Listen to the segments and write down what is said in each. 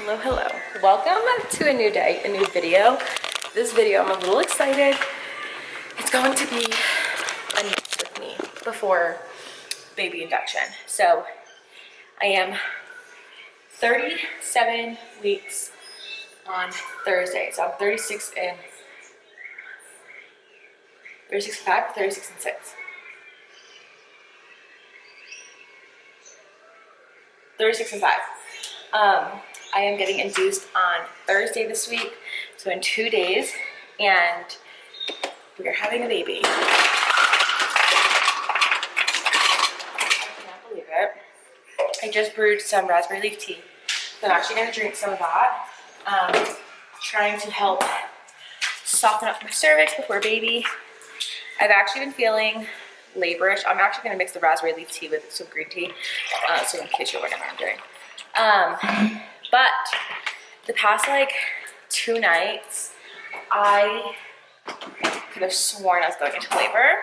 Hello. Welcome to a new day, a new video. This video, I'm a little excited. It's going to be a night with me before baby induction. So I am 37 weeks on Thursday. So I'm 36 and 5, 36 and 6. 36 and 5. I am getting induced on Thursday this week, so in 2 days, and we are having a baby. I can't believe it. I just brewed some raspberry leaf tea, so I'm actually going to drink some of that. Trying to help soften up my cervix before baby. I've actually been feeling laborish. I'm actually going to mix the raspberry leaf tea with some green tea, so in case you're wondering what I'm doing. But the past like 2 nights, I could have sworn I was going into labor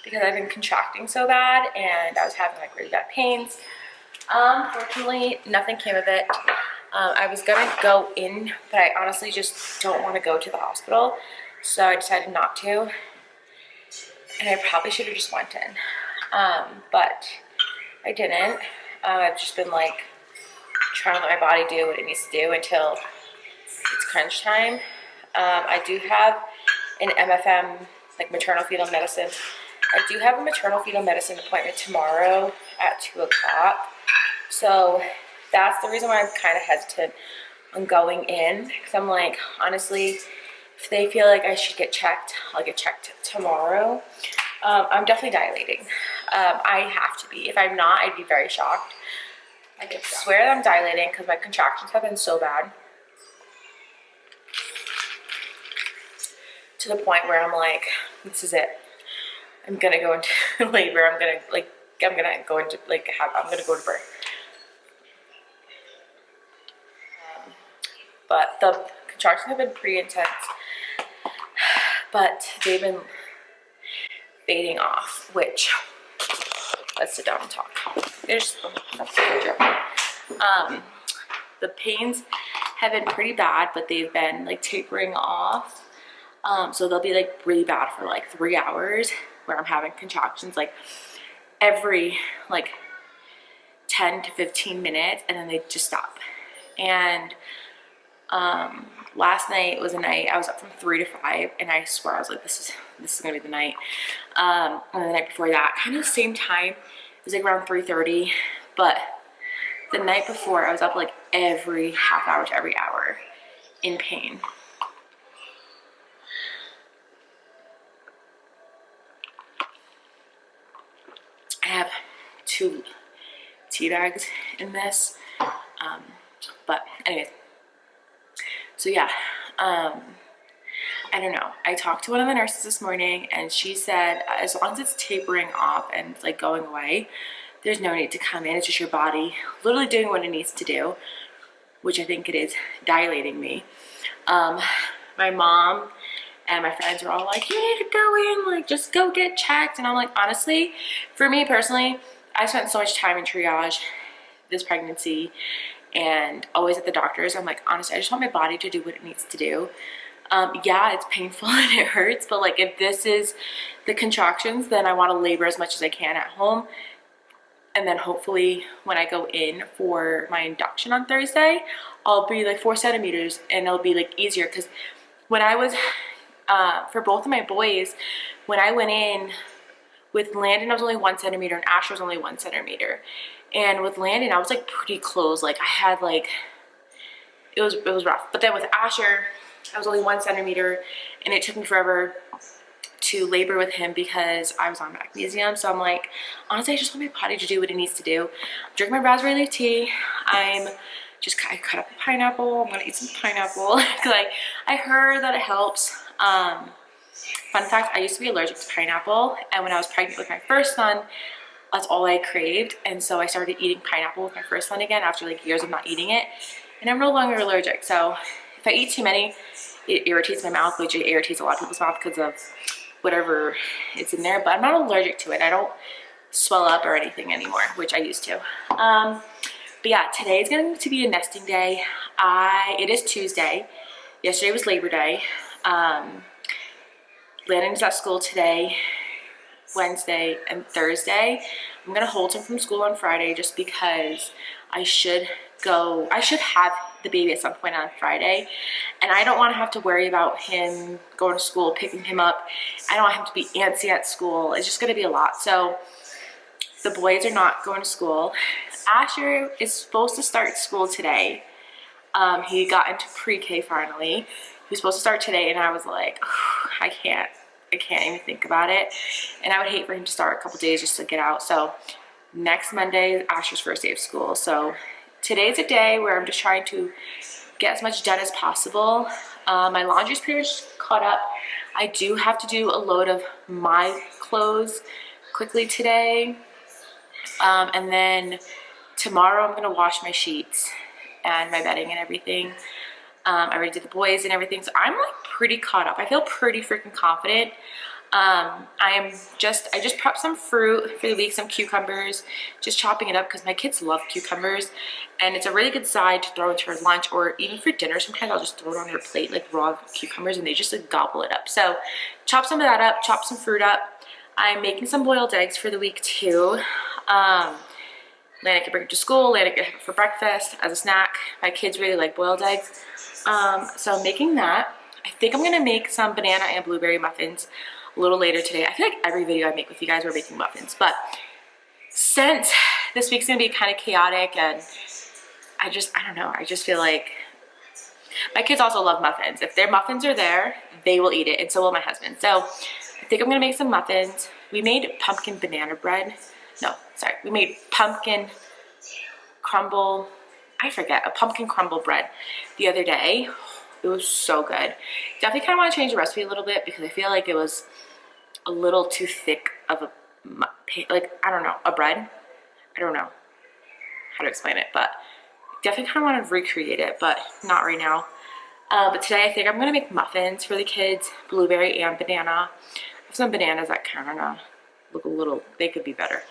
because I've been contracting so bad and I was having like really bad pains. Fortunately, nothing came of it. I was gonna go in, but I honestly just don't want to go to the hospital, so I decided not to. And I probably should have just went in, but I didn't. I've just been like trying to let my body do what it needs to do until it's crunch time. I do have an MFM, like maternal fetal medicine. I do have a maternal fetal medicine appointment tomorrow at 2 o'clock. So that's the reason why I'm kind of hesitant on going in. Because I'm like, honestly, if they feel like I should get checked, I'll get checked tomorrow. I'm definitely dilating. I have to be. If I'm not, I'd be very shocked. I could swear that I'm dilating because my contractions have been so bad. To the point where I'm like, this is it. I'm gonna go into labor. I'm gonna go into I'm gonna go to birth. But the contractions have been pretty intense. But they've been fading off, which, let's sit down and talk. There's the pains have been pretty bad, but they've been like tapering off. So they'll be like really bad for like 3 hours where I'm having contractions like every like 10 to 15 minutes, and then they just stop. And last night was a night I was up from 3 to 5, and I swear I was like, this is gonna be the night. And the night before that, kind of the same time, it was like around 3:30, but the night before I was up like every half hour to every hour in pain. I have 2 tea bags in this, but anyways, so yeah, I don't know. I talked to one of the nurses this morning, and she said as long as it's tapering off and like going away, there's no need to come in. It's just your body literally doing what it needs to do, which I think it is dilating me. My mom and my friends are all like, you need to go in, like just go get checked. And I'm like, honestly, for me personally, I spent so much time in triage this pregnancy and always at the doctors. I'm like, honestly, I just want my body to do what it needs to do. Yeah, it's painful and it hurts, but like if this is the contractions, then I want to labor as much as I can at home. And then hopefully when I go in for my induction on Thursday, I'll be like 4 centimeters and it'll be like easier. Because when I was, for both of my boys, when I went in with Landon, I was only 1 centimeter and Asher was only 1 centimeter. And with Landon, I was like pretty close. Like I had like, it was rough. But then with Asher, I was only 1 centimeter, and it took me forever to labor with him because I was on magnesium. So I'm like, honestly, I just want my body to do what it needs to do. I'm drinking my raspberry leaf tea. I cut up a pineapple. I'm gonna eat some pineapple because I heard that it helps. Fun fact, I used to be allergic to pineapple, and when I was pregnant with my first son, that's all I craved. And so I started eating pineapple with my first son again after like years of not eating it, and I'm no longer allergic. So if I eat too many, it irritates my mouth, which it irritates a lot of people's mouth because of whatever it's in there, but I'm not allergic to it. I don't swell up or anything anymore, which I used to. But yeah, today is going to be a nesting day. It is Tuesday. Yesterday was Labor Day. Landon's at school today, Wednesday, and Thursday. I'm gonna hold him from school on Friday just because I should have the baby at some point on Friday, and I don't want to have to worry about him going to school, picking him up. I don't want him to be antsy at school. It's just gonna be a lot. So the boys are not going to school. Asher is supposed to start school today. He got into pre-K finally. He was supposed to start today, and I was like, I can't even think about it. And I would hate for him to start a couple days just to get out. So next Monday is Asher's first day of school. So today's a day where I'm just trying to get as much done as possible. My laundry's pretty much caught up. I do have to do a load of my clothes quickly today. And then tomorrow I'm gonna wash my sheets and my bedding and everything. I already did the boys and everything, so I'm like pretty caught up. I feel pretty freaking confident. I just prepped some fruit for the week, some cucumbers, just chopping it up because my kids love cucumbers, and it's a really good side to throw into her lunch or even for dinner. Sometimes I'll just throw it on their plate like raw cucumbers, and they just like gobble it up. So chop some of that up, chop some fruit up. I'm making some boiled eggs for the week too. Lana can bring it to school, Lana can have it for breakfast as a snack. My kids really like boiled eggs. So I'm making that. I think I'm gonna make some banana and blueberry muffins a little later today. I feel like every video I make with you guys, we're making muffins. But since this week's gonna be kind of chaotic, and I don't know, I just feel like my kids also love muffins. If their muffins are there, they will eat it, and so will my husband. So I think I'm gonna make some muffins. We made pumpkin banana bread. No, sorry, we made pumpkin crumble, I forget, a pumpkin crumble bread the other day. It was so good. Definitely kind of want to change the recipe a little bit because I feel like it was a little too thick of a, like, I don't know, a bread. I don't know how to explain it, but definitely kind of want to recreate it, but not right now. But today I think I'm going to make muffins for the kids, blueberry and banana. I have some bananas that kind of look a little, they could be better.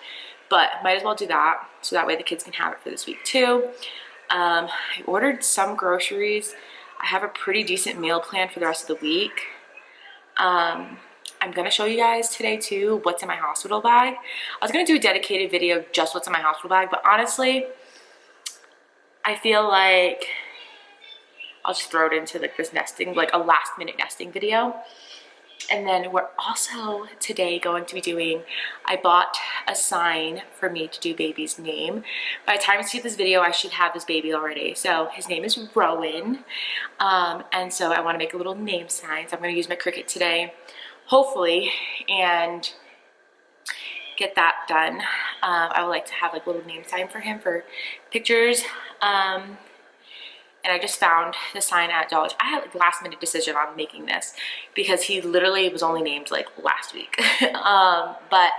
But might as well do that, so that way the kids can have it for this week too. I ordered some groceries. I have a pretty decent meal plan for the rest of the week. I'm gonna show you guys today too what's in my hospital bag. I was gonna do a dedicated video just what's in my hospital bag, but honestly, I feel like I'll just throw it into like this nesting, like a last minute nesting video. And then we're also today going to be doing, I bought a sign for me to do baby's name. By the time you see this video, I should have this baby already. So his name is Rowan. And so I want to make a little name sign. So I'm going to use my Cricut today, hopefully, and get that done. I would like to have like a little name sign for him for pictures. And I just found the sign at Dollar Tree. I had like last minute decision on making this because he literally was only named like last week. But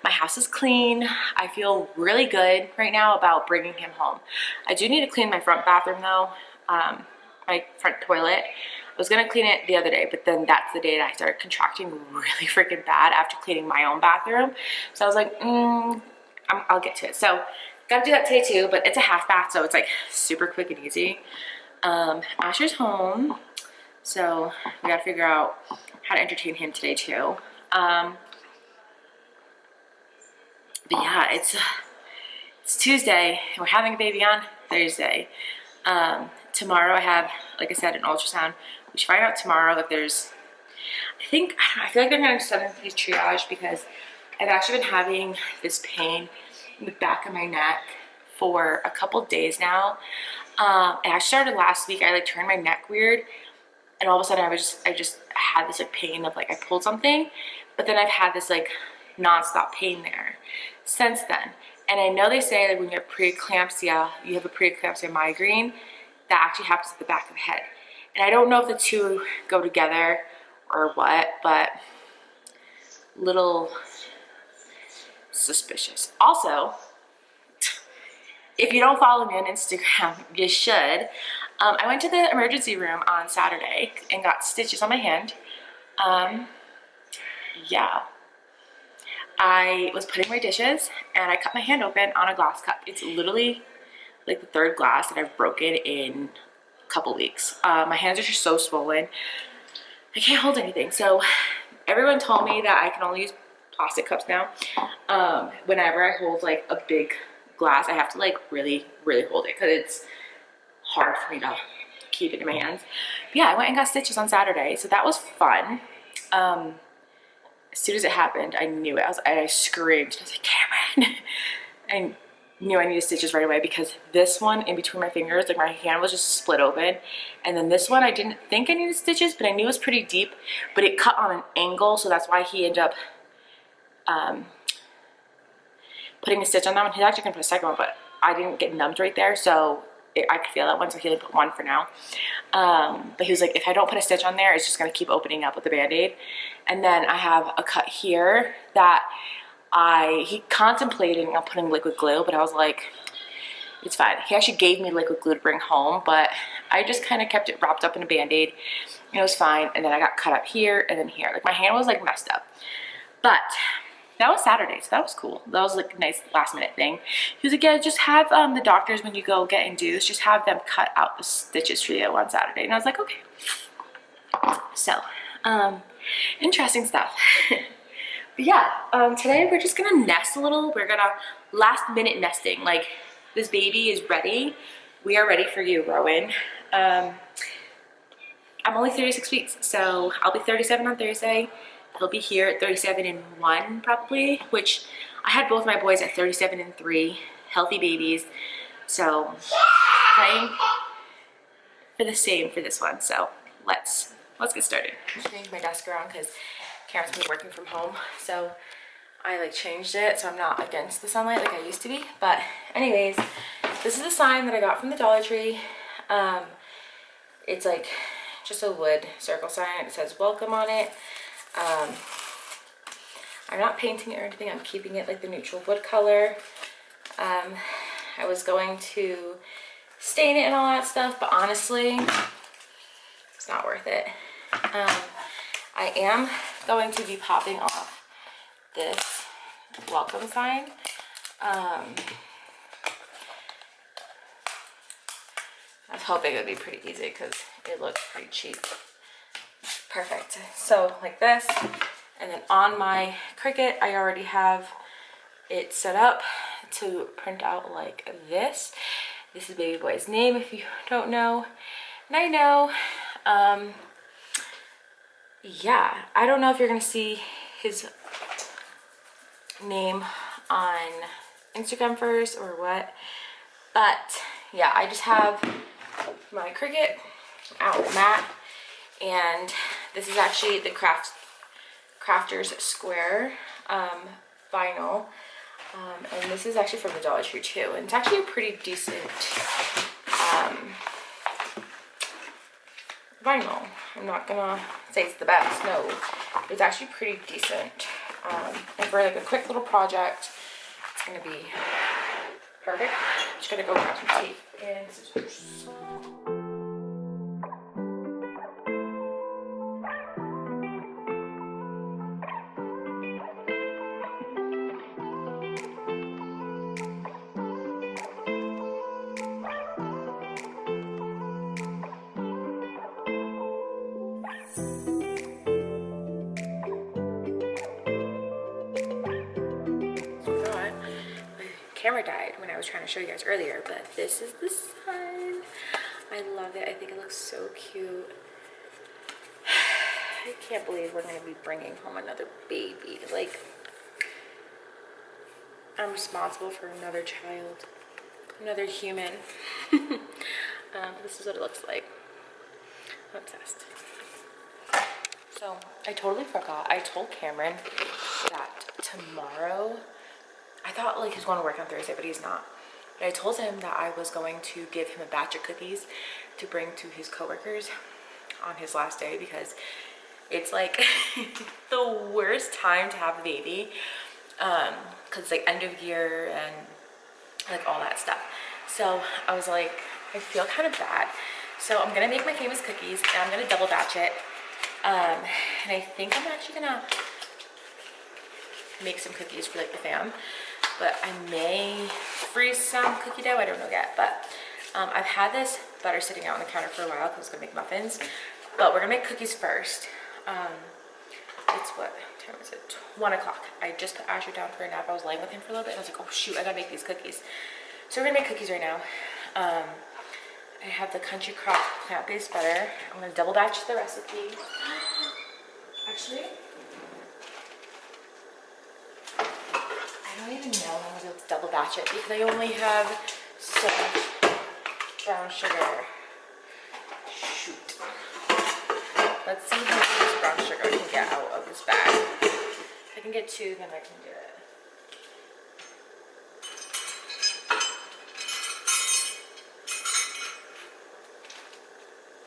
my house is clean. I feel really good right now about bringing him home. I do need to clean my front bathroom though, my front toilet. I was gonna clean it the other day, but then that's the day that I started contracting really freaking bad after cleaning my own bathroom. So I was like, I'll get to it. So gotta do that today too, but it's a half bath, so it's like super quick and easy. Asher's home, so we gotta figure out how to entertain him today too. But yeah, it's Tuesday, and we're having a baby on Thursday. Tomorrow I have, like I said, an ultrasound. We should find out tomorrow if there's, I feel like they're gonna send me triage because I've actually been having this pain in the back of my neck for a couple days now. And I started last week. I like turned my neck weird, and all of a sudden I just had this like pain of like I pulled something, but then I've had this like nonstop pain there since then. And I know they say that when you have preeclampsia, you have a preeclampsia migraine, that actually happens at the back of the head. And I don't know if the two go together or what, but little suspicious. Also, if you don't follow me on Instagram, you should. I went to the emergency room on Saturday and got stitches on my hand. Yeah. I was putting my dishes and I cut my hand open on a glass cup. It's literally like the third glass that I've broken in a couple weeks. My hands are just so swollen. I can't hold anything. So everyone told me that I can only use plastic cups now. Whenever I hold like a big glass, I have to like really hold it because it's hard for me to keep it in my hands. But yeah, I went and got stitches on Saturday, so that was fun. As soon as it happened, I knew it. I screamed. I was like, Cameron! I knew I needed stitches right away because this one in between my fingers, like my hand was just split open. And then this one, I didn't think I needed stitches, but I knew it was pretty deep, but it cut on an angle, so that's why he ended up putting a stitch on that one. He's actually gonna put a second one, but I didn't get numbed right there, so I could feel that one, so he only put one for now. But he was like, if I don't put a stitch on there, it's just gonna keep opening up with the Band-Aid. And then I have a cut here that he contemplating on putting liquid glue, but I was like, it's fine. He actually gave me liquid glue to bring home, but I just kind of kept it wrapped up in a Band-Aid and it was fine. And then I got cut up here and then here. Like my hand was like messed up. But that was Saturday, so that was cool. That was like a nice last minute thing. He was like, yeah, just have the doctors, when you go get induced, just have them cut out the stitches for you on Saturday. And I was like, okay. So, interesting stuff. But yeah, today we're just gonna nest a little. We're gonna last minute nesting. Like this baby is ready. We are ready for you, Rowan. I'm only 36 weeks, so I'll be 37 on Thursday. He'll be here at 37 and 1 probably, which I had both my boys at 37 and 3, healthy babies. So playing for the same for this one. So let's get started. I'm just changing my desk around because Karen's been working from home. So I like changed it so I'm not against the sunlight like I used to be. But anyways, this is the sign that I got from the Dollar Tree. It's like just a wood circle sign. It says welcome on it. I'm not painting it or anything. I'm keeping it like the neutral wood color. I was going to stain it and all that stuff, but honestly, it's not worth it. I am going to be popping off this welcome sign. I was hoping it would be pretty easy because it looks pretty cheap. Perfect. So like this, and then on my Cricut, I already have it set up to print out like this. This is baby boy's name if you don't know, and I know. Yeah, I don't know if you're gonna see his name on Instagram first or what, but yeah, I just have my Cricut out mat, and this is actually the Crafters Square vinyl, and this is actually from the Dollar Tree too, and it's actually a pretty decent vinyl. I'm not gonna say it's the best, no, but it's actually pretty decent, and for like a quick little project, it's gonna be perfect. I'm just gonna go grab some tape and scissors. Camera died when I was trying to show you guys earlier, but this is the sign. I love it. I think it looks so cute. I can't believe we're going to be bringing home another baby. Like, I'm responsible for another child, another human. This is what it looks like. I'm obsessed. So I totally forgot. I told Cameron that tomorrow, I thought like he was going to work on Thursday, but he's not. But I told him that I was going to give him a batch of cookies to bring to his coworkers on his last day, because it's like the worst time to have a baby, because it's like end of year and like all that stuff. So I was like, I feel kind of bad. So I'm gonna make my famous cookies and I'm gonna double batch it. And I think I'm actually gonna make some cookies for like the fam. but I may freeze some cookie dough. I don't know yet, but I've had this butter sitting out on the counter for a while because I was gonna make muffins, but we're gonna make cookies first. It's what time is it? 1 o'clock. I just put Asher down for a nap. I was laying with him for a little bit and I was like, oh shoot, I gotta make these cookies. So we're gonna make cookies right now. I have the Country Crock plant-based butter. I'm gonna double batch the recipe. Actually, I don't even know how I'm gonna be able to double batch it because I only have so much brown sugar. Shoot. Let's see how much brown sugar I can get out of this bag. If I can get 2, then I can do it.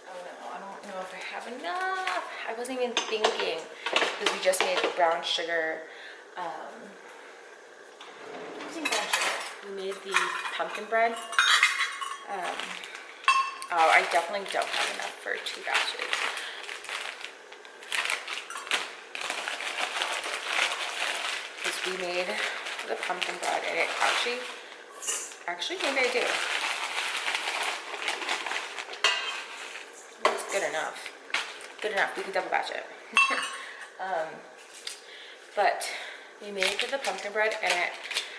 Oh no, I don't know if I have enough. I wasn't even thinking because we just made the brown sugar. Using brown sugar. We made the pumpkin bread. Oh, I definitely don't have enough for 2 batches. Because we made the pumpkin bread and it actually maybe I do. It's good enough. Good enough, we can double batch it. But we made the pumpkin bread and it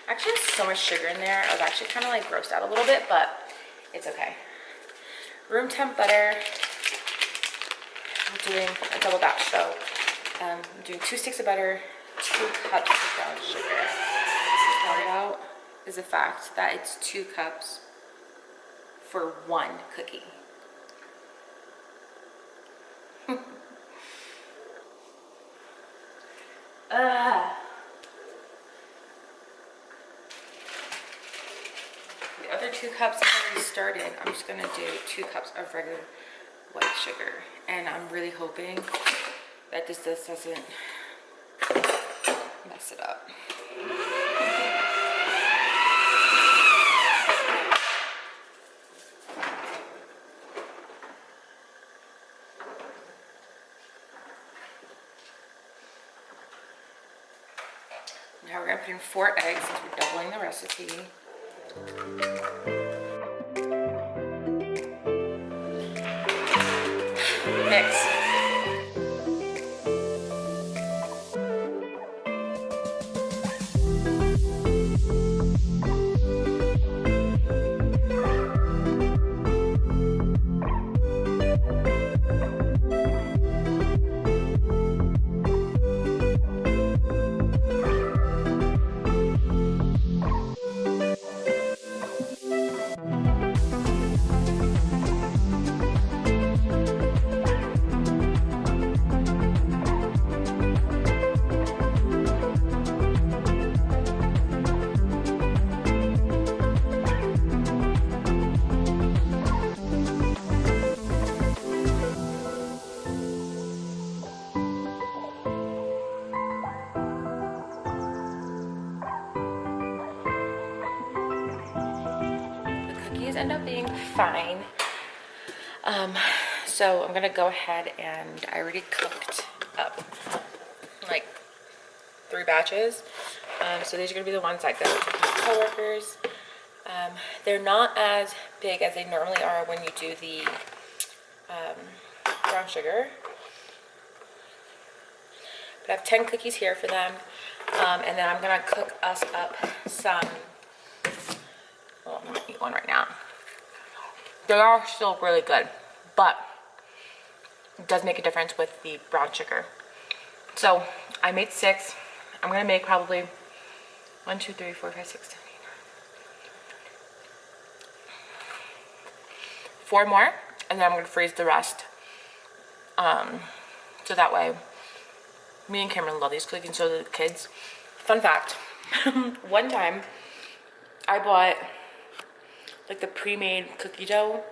actually has so much sugar in there. I was actually kind of like grossed out a little bit, but it's okay. Room temp butter. I'm doing a double batch, so I'm doing 2 sticks of butter, 2 cups of brown sugar. What about is the fact that it's 2 cups for 1 cookie. The other 2 cups I've already started. I'm just gonna do 2 cups of regular white sugar, and I'm really hoping that this doesn't mess it up. Now we're gonna put in 4 eggs since we're doubling the recipe. Mix. End up being fine. So I'm gonna go ahead and I already cooked up like 3 batches. So these are gonna be the ones that go to my coworkers. They're not as big as they normally are when you do the brown sugar. But I have 10 cookies here for them. And then I'm gonna cook us up some. Well, I'm gonna eat one right now. They are still really good, but it does make a difference with the brown sugar. So I made 6. I'm gonna make probably 1, 2, 3, 4, 5, 6, 7, 8, 9. 4 more, and then I'm gonna freeze the rest. So that way, me and Cameron love these cookies, and so do the kids. Fun fact, one time I bought like the pre-made cookie dough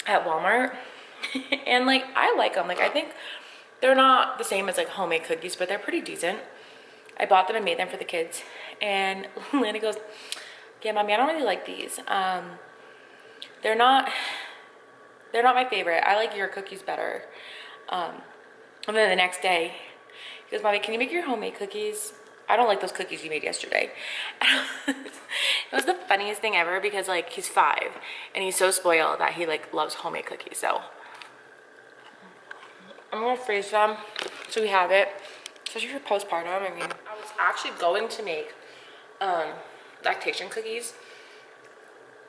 at Walmart and like I like them. Like I think they're not the same as like homemade cookies, but they're pretty decent. I bought them and made them for the kids, and Lana goes, yeah, Mommy, I don't really like these. They're not my favorite. I like your cookies better. And then the next day he goes, Mommy, can you make your homemade cookies I don't like those cookies you made yesterday. It was the funniest thing ever because like he's 5 and he's so spoiled that he like loves homemade cookies. So I'm gonna freeze them so we have it, especially for postpartum. I mean, I was actually going to make lactation cookies,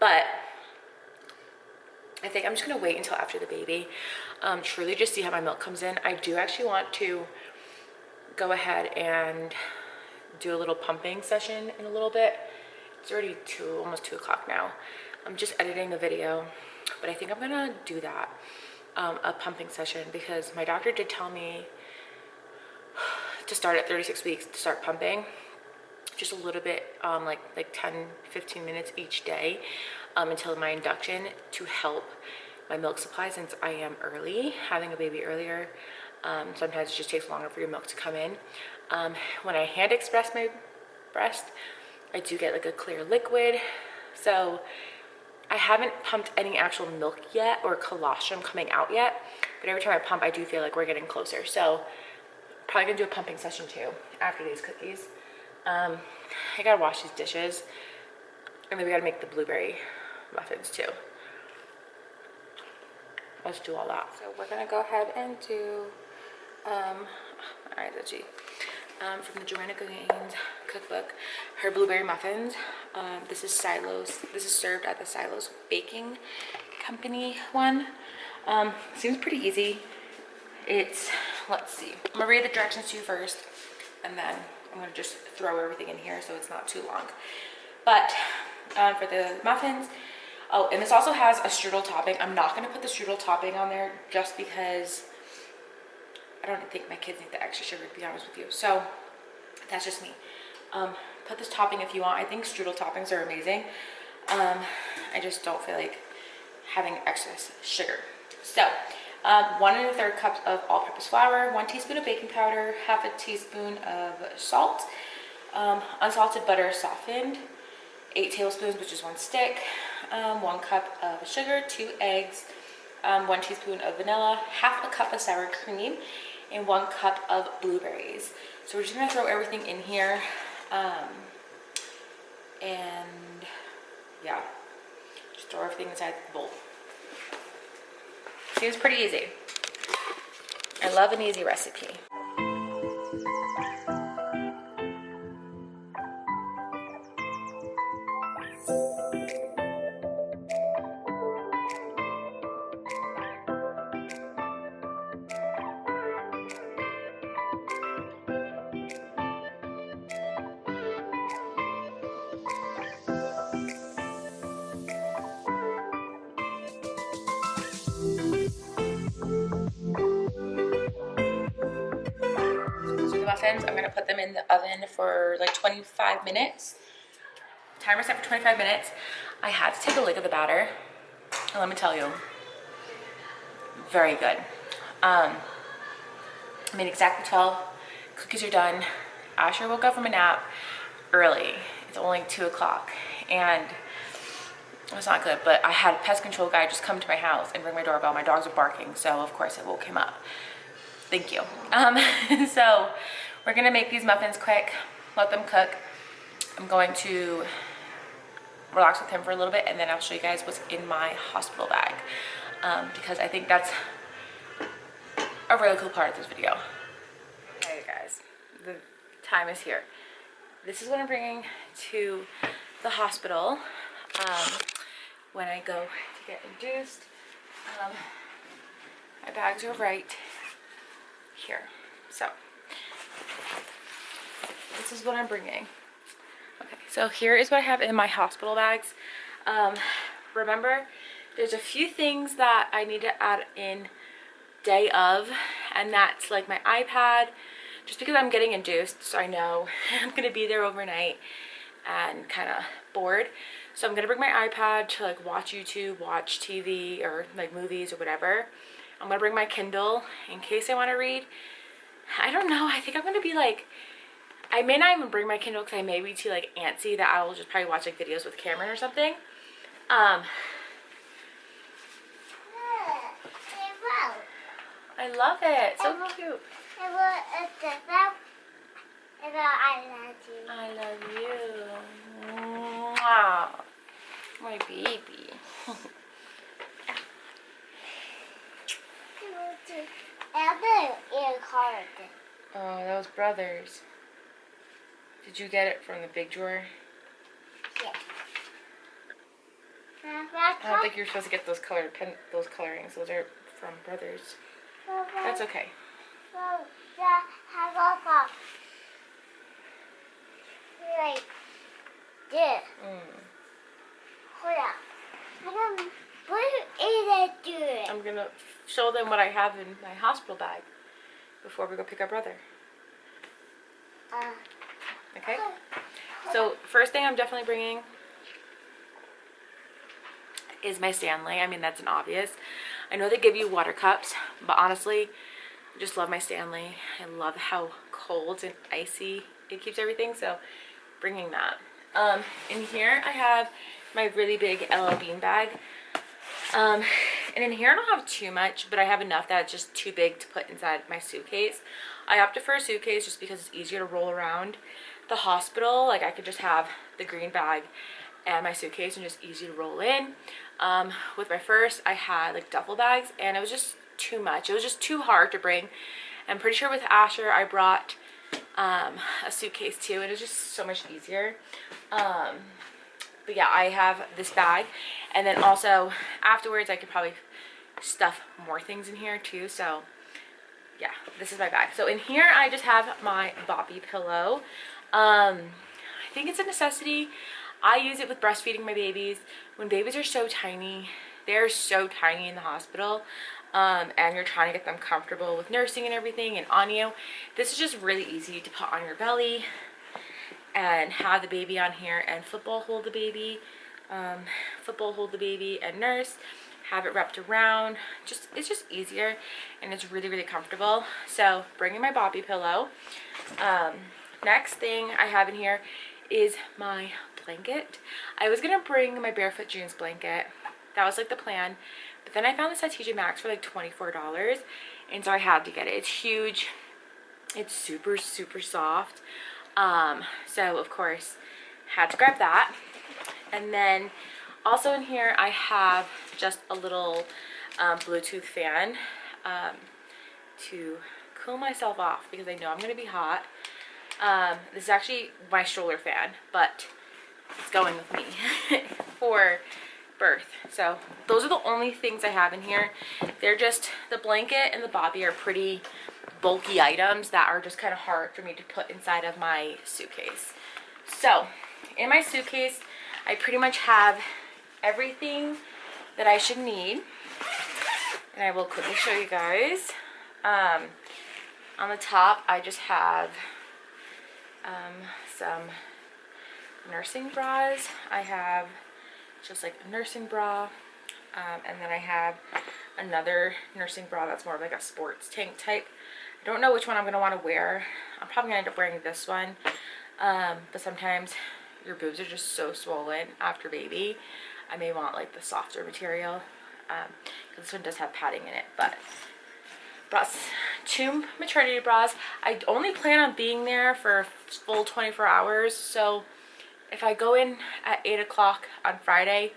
but I think I'm just gonna wait until after the baby, truly just see how my milk comes in. I do actually want to go ahead and do a little pumping session in a little bit. It's already almost 2 o'clock now. I'm just editing a video, but I think I'm gonna do that, a pumping session, because my doctor did tell me to start at 36 weeks to start pumping just a little bit, like 10-15 minutes each day, until my induction, to help my milk supply, since I am early, having a baby earlier. Sometimes it just takes longer for your milk to come in. When I hand express my breast, I do get like a clear liquid. So I haven't pumped any actual milk yet or colostrum coming out yet, but every time I pump, I do feel like we're getting closer. So probably gonna do a pumping session too after these cookies. I gotta wash these dishes, and then we gotta make the blueberry muffins too. Let's do all that. So we're gonna go ahead and do, from the Joanna Gaines cookbook, her blueberry muffins. This is Silos. This is served at the Silos Baking Company one. Seems pretty easy. It's, let's see. I'm gonna read the directions to you first, and then I'm gonna just throw everything in here so it's not too long. But for the muffins, oh, and this also has a strudel topping. I'm not gonna put the strudel topping on there just because I don't think my kids need the extra sugar, to be honest with you. So that's just me. Put this topping if you want. I think strudel toppings are amazing. I just don't feel like having excess sugar. So 1 1/3 cups of all-purpose flour, 1 teaspoon of baking powder, 1/2 teaspoon of salt, unsalted butter softened, 8 tablespoons, which is 1 stick, 1 cup of sugar, 2 eggs, 1 teaspoon of vanilla, 1/2 cup of sour cream, and 1 cup of blueberries. So we're just gonna throw everything in here, and yeah, just throw everything inside the bowl. Seems pretty easy. I love an easy recipe. Muffins, I'm gonna put them in the oven for like 25 minutes. Timer set for 25 minutes. I had to take a lick of the batter, and let me tell you, very good. I made exactly 12. Cookies are done. Asher woke up from a nap early. It's only 2 o'clock, and it was not good, but I had a pest control guy just come to my house and ring my doorbell. My dogs are barking, so of course I woke him up. Thank you. So we're gonna make these muffins quick, let them cook. I'm going to relax with him for a little bit, and then I'll show you guys what's in my hospital bag, because I think that's a really cool part of this video. Okay guys, the time is here. This is what I'm bringing to the hospital when I go to get induced. My bags are right here. So this is what I'm bringing. Okay, so here is what I have in my hospital bags. Remember, there's a few things that I need to add in day of, and that's like my iPad, just because I'm getting induced, so I know I'm gonna be there overnight and kind of bored. So I'm gonna bring my iPad to like watch YouTube, watch TV, or like movies or whatever. I'm gonna bring my Kindle in case I want to read. I don't know, I think I'm gonna be like, I may not even bring my Kindle because I may be too like antsy that I will just probably watch like videos with Cameron or something. I love it, so cute. And I love you. I love you. Mwah. My baby. Oh, that was Brothers. Did you get it from the big drawer? Yeah. I don't think you're supposed to get those those colorings. Those are from Brothers. That's okay. Right there. Hold on. What is it doing? I'm gonna show them what I have in my hospital bag before we go pick our brother. Okay? So first thing I'm definitely bringing is my Stanley. I mean, that's an obvious. I know they give you water cups, but honestly, I just love my Stanley. I love how cold and icy it keeps everything, so bringing that. In here I have my really big LL Bean bag. And in here I don't have too much, but I have enough that's just too big to put inside my suitcase. I opted for a suitcase just because it's easier to roll around the hospital. Like I could just have the green bag and my suitcase and just easy to roll in. With my first, I had like duffel bags and it was just too much. It was just too hard to bring. I'm pretty sure with Asher I brought a suitcase too, and it was just so much easier. But yeah, I have this bag, and then also afterwards I could probably stuff more things in here too. So yeah, this is my bag. So in here I just have my boppy pillow. I think it's a necessity. I use it with breastfeeding my babies. When babies are so tiny, they're so tiny in the hospital, and you're trying to get them comfortable with nursing and everything and on you. This is just really easy to put on your belly and have the baby on here and football hold the baby, and nurse, have it wrapped around. It's just easier and it's really, really comfortable. So bringing my boppy pillow. Next thing I have in here is my blanket. I was gonna bring my Barefoot Jeans blanket. That was like the plan, but then I found this at TJ Maxx for like $24, and so I had to get it. It's huge. It's super, super soft. So of course had to grab that. And then also in here I have just a little Bluetooth fan to cool myself off because I know I'm gonna be hot. This is actually my stroller fan, but it's going with me for birth. So those are the only things I have in here. They're just, the blanket and the bobby are pretty bulky items that are just kind of hard for me to put inside of my suitcase. So in my suitcase I pretty much have everything that I should need, and I will quickly show you guys. On the top I just have some nursing bras. I have just like a nursing bra, and then I have another nursing bra that's more of like a sports tank type. I don't know which one I'm gonna want to wear. I'm probably gonna end up wearing this one, but sometimes your boobs are just so swollen after baby. I may want like the softer material, because this one does have padding in it. But brought 2 maternity bras. I only plan on being there for a full 24 hours, so if I go in at 8 o'clock on Friday,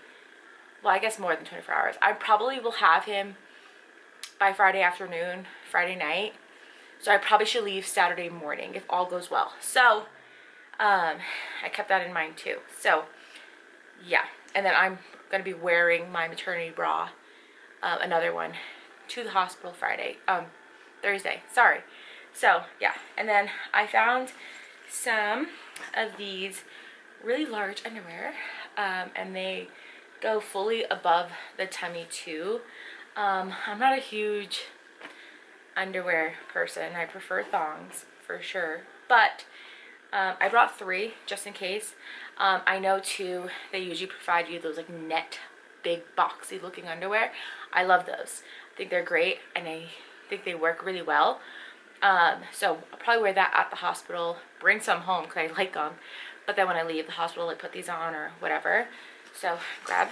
well, I guess more than 24 hours, I probably will have him by Friday afternoon, Friday night. So I probably should leave Saturday morning if all goes well. So I kept that in mind too. So yeah, and then I'm gonna be wearing my maternity bra, another one, to the hospital Thursday, sorry. So yeah, and then I found some of these really large underwear, and they go fully above the tummy too. I'm not a huge underwear person. I prefer thongs for sure, but I brought 3 just in case. I know too they usually provide you those like net big boxy looking underwear. I love those. I think they're great and I think they work really well. So I'll probably wear that at the hospital, bring some home because I like them, but then when I leave the hospital I put these on or whatever. So grab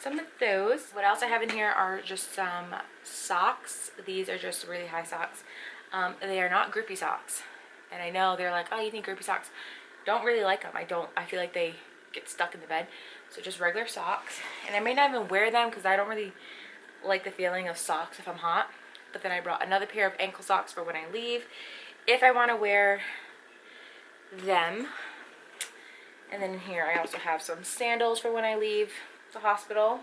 some of those. What else I have in here are just some socks. These are just really high socks. They are not grippy socks. And I know they're like, oh, you need grippy socks. Don't really like them. I feel like they get stuck in the bed. So just regular socks. And I may not even wear them because I don't really like the feeling of socks if I'm hot. But then I brought another pair of ankle socks for when I leave, if I want to wear them. And then here I also have some sandals for when I leave the hospital.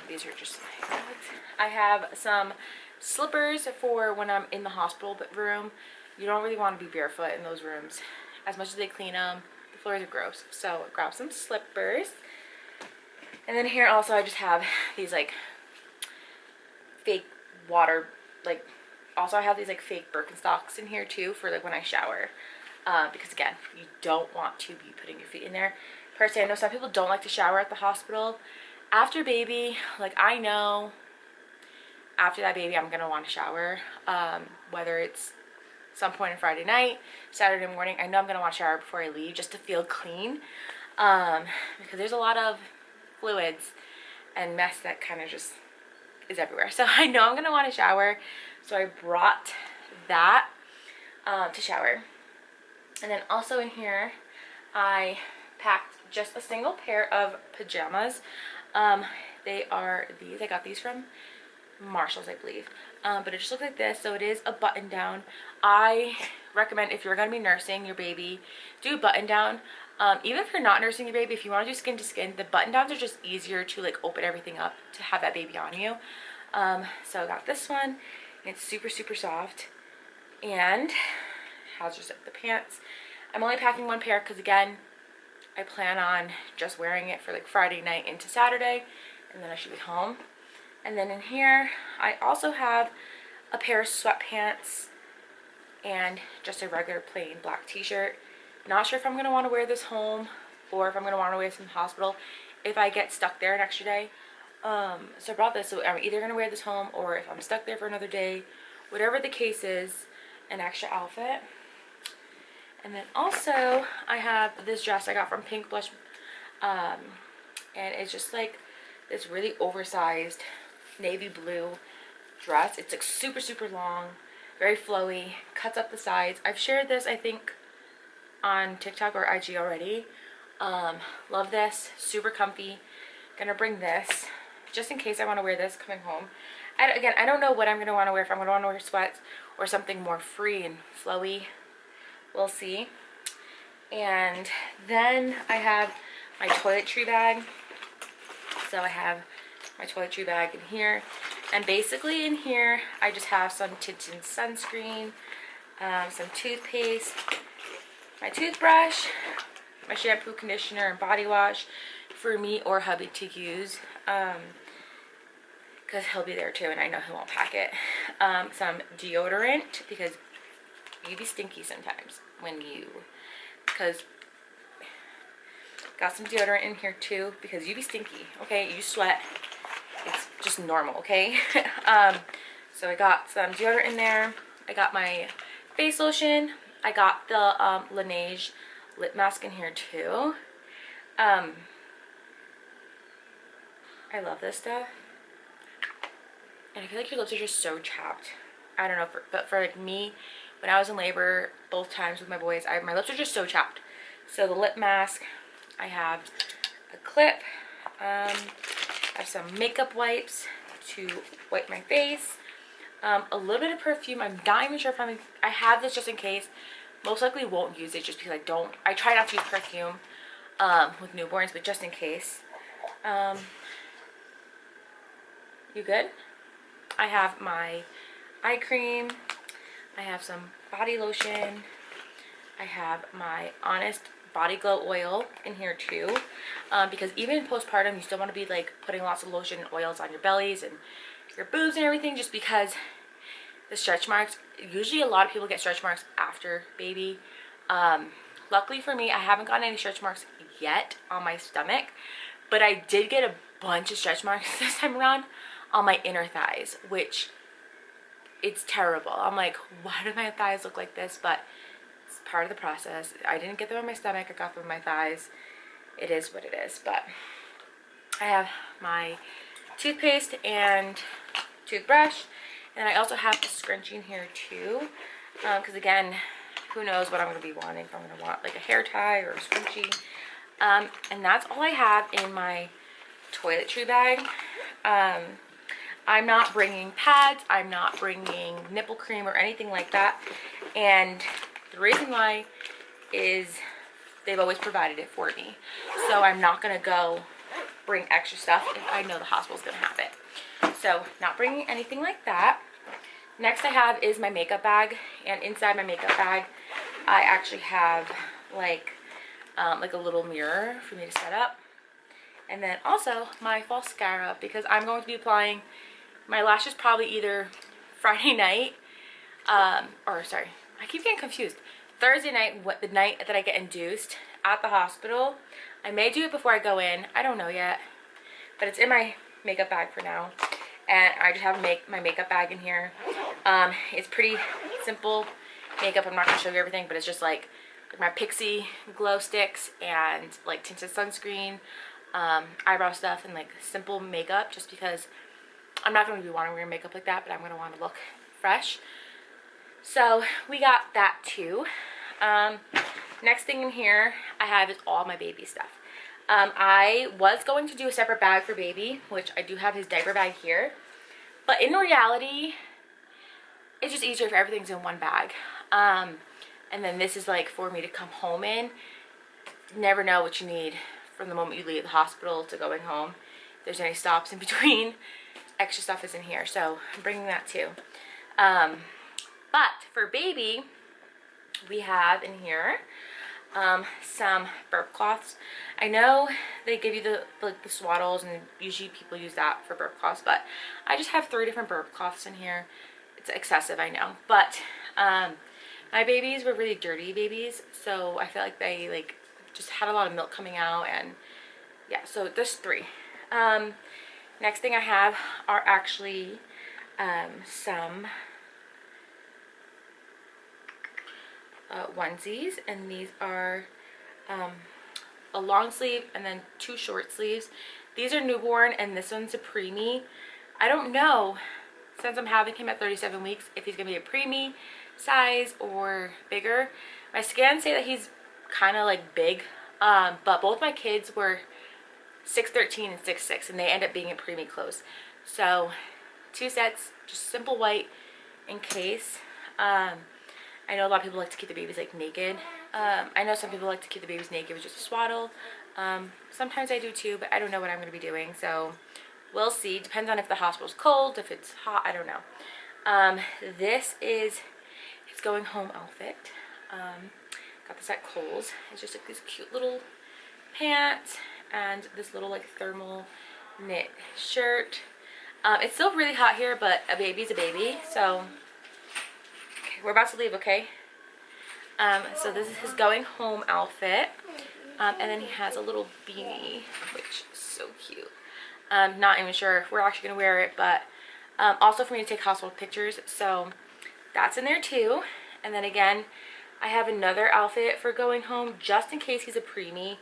These are just my bags. I have some slippers for when I'm in the hospital room. You don't really want to be barefoot in those rooms. As much as they clean them, the floors are gross. So grab some slippers. And then here also I just have these like fake water, like, also I have these like fake Birkenstocks in here too for like when I shower. Because again, you don't want to be putting your feet in there. Personally, I know some people don't like to shower at the hospital. After baby, like I know after that baby I'm gonna want to shower. Whether it's some point on Friday night, Saturday morning, I know I'm gonna want to shower before I leave just to feel clean. Because there's a lot of fluids and mess that kind of just is everywhere. So I know I'm gonna want to shower. So I brought that to shower. And then also in here, I packed just a single pair of pajamas. They are these. I got these from Marshall's, I believe. But it just looks like this. So it is a button down. I recommend if you're going to be nursing your baby, do a button down. Even if you're not nursing your baby, if you want to do skin to skin, the button downs are just easier to like open everything up to have that baby on you. So I got this one. And it's super, super soft. And has just like the pants. I'm only packing one pair because again, I plan on just wearing it for like Friday night into Saturday, and then I should be home. And then in here, I also have a pair of sweatpants and just a regular plain black t-shirt. Not sure if I'm gonna want to wear this home or if I'm gonna want to wear this in the hospital if I get stuck there an extra day. So I brought this, so I'm either gonna wear this home or if I'm stuck there for another day, whatever the case is, an extra outfit. And then also I have this dress I got from Pink Blush, and it's just like this really oversized navy blue dress. It's like super, super long, very flowy, cuts up the sides. I've shared this I think on TikTok or IG already. Love this, super comfy. Gonna bring this just in case I want to wear this coming home. Again, I don't know what I'm gonna want to wear, if I'm gonna want to wear sweats or something more free and flowy. We'll see. And then I have my toiletry bag. So I have my toiletry bag in here. And basically in here, I just have some tinted sunscreen, some toothpaste, my toothbrush, my shampoo, conditioner, and body wash for me or hubby to use. Because he'll be there too, and I know he won't pack it. Some deodorant, because you be stinky sometimes when you, because got some deodorant in here too, because you be stinky, okay? You sweat, it's just normal, okay? So I got some deodorant in there. I got my face lotion. I got the Laneige lip mask in here too. I love this stuff. And I feel like your lips are just so chapped. I don't know, but for like me, when I was in labor, both times with my boys, my lips are just so chapped. So the lip mask, I have a clip. I have some makeup wipes to wipe my face. A little bit of perfume. I'm not even sure if I have this just in case. Most likely won't use it just because I try not to use perfume with newborns, but just in case. You good? I have my eye cream. I have some body lotion. I have my Honest Body Glow oil in here too. Because even postpartum, you still want to be like putting lots of lotion and oils on your bellies and your boobs and everything, just because the stretch marks, usually a lot of people get stretch marks after baby. Luckily for me, I haven't gotten any stretch marks yet on my stomach, but I did get a bunch of stretch marks this time around on my inner thighs, which it's terrible. I'm like, why do my thighs look like this? But it's part of the process. I didn't get them on my stomach, I got them on my thighs. It is what it is. But I have my toothpaste and toothbrush, and I also have a scrunchie in here too, because again, who knows what I'm going to be wanting. If I'm going to want like a hair tie or a scrunchie. And that's all I have in my toiletry bag. I'm not bringing pads. I'm not bringing nipple cream or anything like that. And the reason why is they've always provided it for me. So I'm not going to go bring extra stuff if I know the hospital's going to have it. So not bringing anything like that. Next I have is my makeup bag. And inside my makeup bag, I actually have like a little mirror for me to set up. And then also my false mascara, because I'm going to be applying my lashes probably either Friday night, or sorry, I keep getting confused. Thursday night, the night that I get induced at the hospital. I may do it before I go in. I don't know yet, but it's in my makeup bag for now. And I just have my makeup bag in here. It's pretty simple makeup. I'm not going to show you everything, but it's just like my Pixie glow sticks and like tinted sunscreen, eyebrow stuff, and like simple makeup, just because I'm not going to be wanting to wear makeup like that, but I'm going to want to look fresh. So we got that too. Next thing in here I have is all my baby stuff. I was going to do a separate bag for baby, which I do have his diaper bag here, but in reality it's just easier if everything's in one bag. And then this is like for me to come home in. You never know what you need from the moment you leave the hospital to going home. If there's any stops in between, extra stuff is in here, so I'm bringing that too. But for baby, we have in here some burp cloths. I know they give you the swaddles, and usually people use that for burp cloths, but I just have 3 different burp cloths in here. It's excessive, I know, but my babies were really dirty babies, so I feel like they like just had a lot of milk coming out, and yeah, so there's 3. Next thing I have are actually some onesies, and these are a long sleeve and then 2 short sleeves. These are newborn, and this one's a preemie. I don't know, since I'm having him at 37 weeks, if he's gonna be a preemie size or bigger. My scans say that he's kind of like big, but both my kids were 6'13" and 6'6", and they end up being in preemie clothes. So 2 sets, just simple white in case. I know a lot of people like to keep the babies like naked. I know some people like to keep the babies naked with just a swaddle. Sometimes I do too, but I don't know what I'm going to be doing, so we'll see. Depends on if the hospital's cold, if it's hot, I don't know. This is his going home outfit. Got this at Kohl's. It's just like these cute little pants and this little like thermal knit shirt. It's still really hot here, but a baby's a baby, so okay, we're about to leave, okay? So this is his going home outfit, and then he has a little beanie, which is so cute. Not even sure if we're actually gonna wear it, but also for me to take hospital pictures, so that's in there too. And then again, I have another outfit for going home just in case he's a preemie.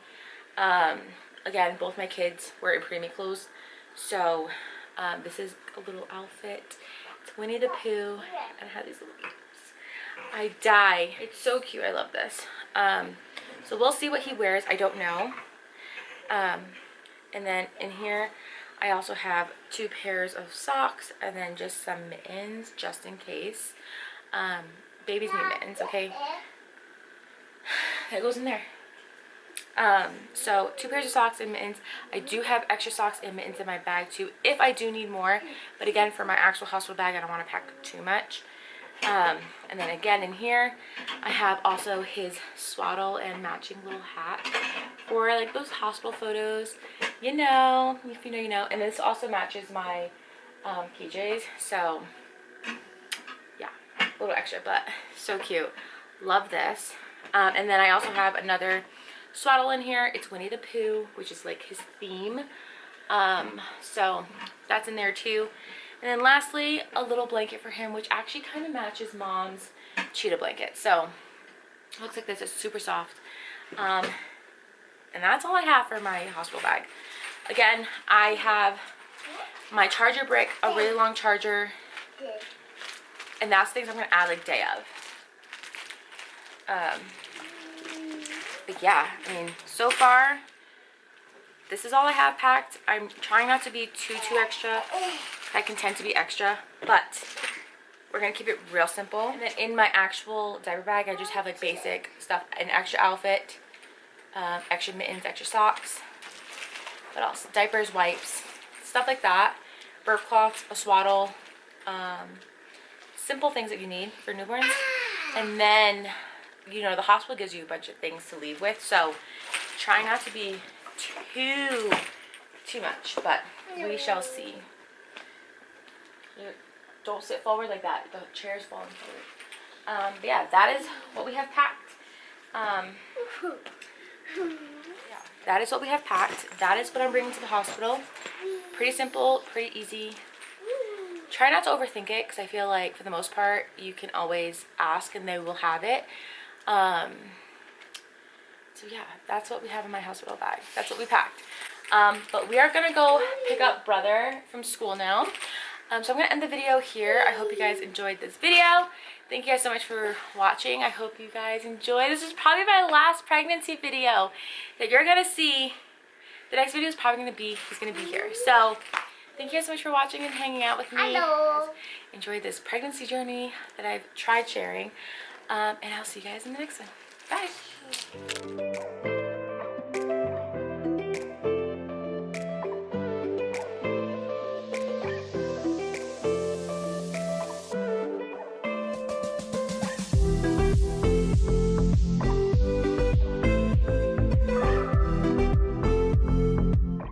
Again, both my kids were in preemie clothes, so this is a little outfit. It's Winnie the Pooh, and it has these little ears. I die. It's so cute. I love this. So we'll see what he wears. I don't know. And then in here, I also have 2 pairs of socks and then just some mittens just in case. Babies need mittens, okay? That goes in there. So 2 pairs of socks and mittens. I do have extra socks and mittens in my bag too if I do need more, but again, for my actual hospital bag, I don't want to pack too much. And then again in here, I have also his swaddle and matching little hat for like those hospital photos, you know, if you know, you know. And this also matches my PJs, so yeah, a little extra, but so cute. Love this. And then I also have another swaddle in here. It's Winnie the Pooh, which is like his theme. So that's in there too. And then lastly, a little blanket for him, which actually kind of matches Mom's cheetah blanket. So it looks like this. It's super soft. And that's all I have for my hospital bag. Again, I have my charger brick, a really long charger, and that's things I'm going to add like day of. But yeah, I mean, so far, this is all I have packed. I'm trying not to be too extra. I can tend to be extra, but we're gonna keep it real simple. And then in my actual diaper bag, I just have like basic stuff, an extra outfit, extra mittens, extra socks. What else? Diapers, wipes, stuff like that. Burp cloths, a swaddle, simple things that you need for newborns. And then, you know, the hospital gives you a bunch of things to leave with, so try not to be too much, but we shall see. You don't sit forward like that. The chair's falling forward. But yeah, that is what we have packed. Yeah, that is what we have packed. That is what I'm bringing to the hospital. Pretty simple, pretty easy. Try not to overthink it, because I feel like for the most part you can always ask and they will have it. So yeah, that's what we have in my hospital bag. That's what we packed. But we are gonna go pick up brother from school now. So I'm gonna end the video here. I hope you guys enjoyed this video. Thank you guys so much for watching. I hope you guys enjoy. This is probably my last pregnancy video that you're gonna see. The next video is probably gonna be, he's gonna be here. So thank you guys so much for watching and hanging out with me. Hello. Enjoy this pregnancy journey that I've tried sharing. And I'll see you guys in the next one. Bye.